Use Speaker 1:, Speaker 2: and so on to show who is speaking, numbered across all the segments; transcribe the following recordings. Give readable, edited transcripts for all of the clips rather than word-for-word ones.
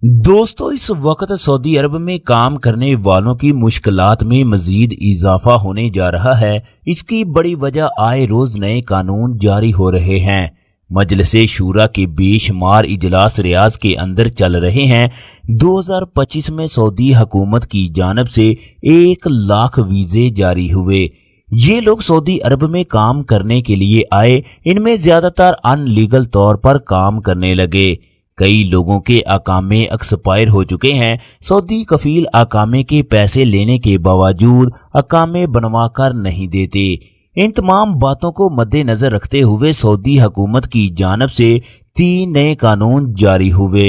Speaker 1: दोस्तों, इस वक्त सऊदी अरब में काम करने वालों की मुश्किलात में मजीद इजाफा होने जा रहा है। इसकी बड़ी वजह आए रोज नए कानून जारी हो रहे हैं। मजलिसे शूरा के बेशुमार इजलास रियाज के अंदर चल रहे हैं। 2025 में सऊदी हुकूमत की जानब से 1 लाख वीजे जारी हुए। ये लोग सऊदी अरब में काम करने के लिए आए। इनमें ज्यादातर अनलीगल तौर पर काम करने लगे। कई लोगों के अकामे एक्सपायर हो चुके हैं। सऊदी कफील अकामे के पैसे लेने के बावजूद अकामे बनवा कर नहीं देते। इन तमाम बातों को मद्देनजर रखते हुए सऊदी हुकूमत की जानब से 3 नए कानून जारी हुए।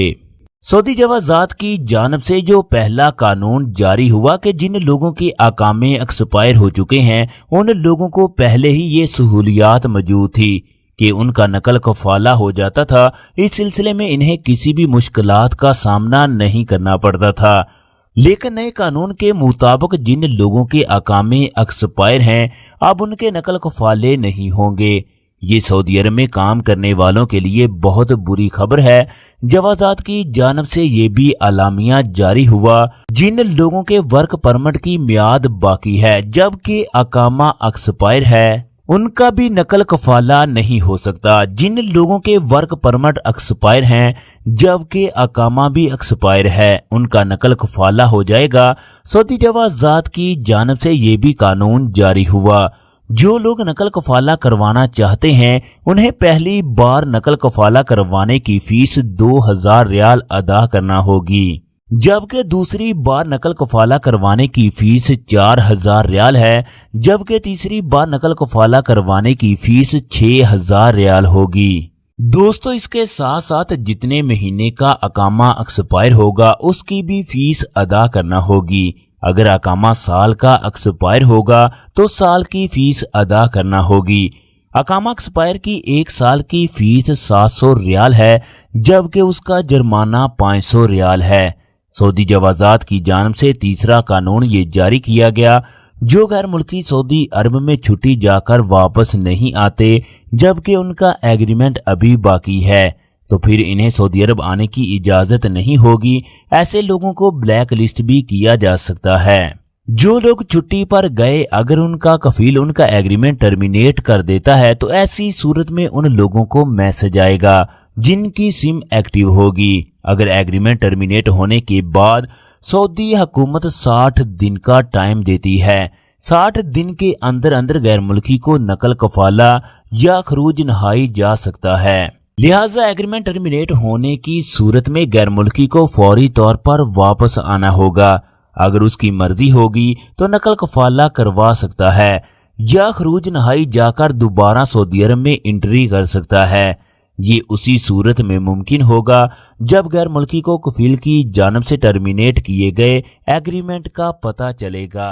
Speaker 1: सऊदी जवाजात की जानब से जो पहला कानून जारी हुआ कि जिन लोगों के अकामे एक्सपायर हो चुके हैं उन लोगों को पहले ही ये सहूलियात मौजूद थी कि उनका नकल कफाला हो जाता था। इस सिलसिले में इन्हें किसी भी मुश्किलात का सामना नहीं करना पड़ता था। लेकिन नए कानून के मुताबिक जिन लोगों के अकामे एक्सपायर हैं अब उनके नकल कफाले नहीं होंगे। ये सऊदी अरब में काम करने वालों के लिए बहुत बुरी खबर है। जवाजात की जानब से ये भी अलामिया जारी हुआ जिन लोगों के वर्क परमिट की मियाद बाकी है जबकि अकामा एक्सपायर है उनका भी नकल कफाला नहीं हो सकता। जिन लोगों के वर्क परमिट एक्सपायर हैं जबकि अकामा भी एक्सपायर है उनका नकल कफाला हो जाएगा। सऊदी जवाजात की जानब से ये भी कानून जारी हुआ। जो लोग नकल कफाला करवाना चाहते हैं उन्हें पहली बार नकल कफाला करवाने की फीस 2000 रियाल अदा करना होगी, जबकि दूसरी बार नकल कफाला करवाने की फीस 4000 रियाल है, जबकि तीसरी बार नकल कफाला करवाने की फीस 6000 रियाल होगी। दोस्तों, इसके साथ साथ जितने महीने का अकामा एक्सपायर होगा उसकी भी फीस अदा करना होगी। अगर अकामा साल का एक्सपायर होगा तो साल की फीस अदा करना होगी। अकामा एक्सपायर की 1 साल की फीस 700 रियाल है, जबकि उसका जुर्माना 500 रियाल है। सऊदी जवाजात की जानब से तीसरा कानून ये जारी किया गया। जो गैर मुल्की सऊदी अरब में छुट्टी जाकर वापस नहीं आते जबकि उनका एग्रीमेंट अभी बाकी है तो फिर इन्हें सऊदी अरब आने की इजाजत नहीं होगी। ऐसे लोगों को ब्लैक लिस्ट भी किया जा सकता है। जो लोग छुट्टी पर गए अगर उनका कफील उनका एग्रीमेंट टर्मिनेट कर देता है तो ऐसी सूरत में उन लोगों को मैसेज आएगा जिनकी सिम एक्टिव होगी। अगर एग्रीमेंट टर्मिनेट होने के बाद सऊदी हुकूमत 60 दिन का टाइम देती है। 60 दिन के अंदर अंदर गैर मुल्की को नकल कफाला या खरूज नहाई जा सकता है। लिहाजा एग्रीमेंट टर्मिनेट होने की सूरत में गैर मुल्की को फौरी तौर पर वापस आना होगा। अगर उसकी मर्जी होगी तो नकल कफाला करवा सकता है या खरूज नहाई जाकर दोबारा सऊदी अरब में एंट्री कर सकता है। ये उसी सूरत में मुमकिन होगा जब गैर मुल्की को कफील की जानब से टर्मिनेट किए गए एग्रीमेंट का पता चलेगा।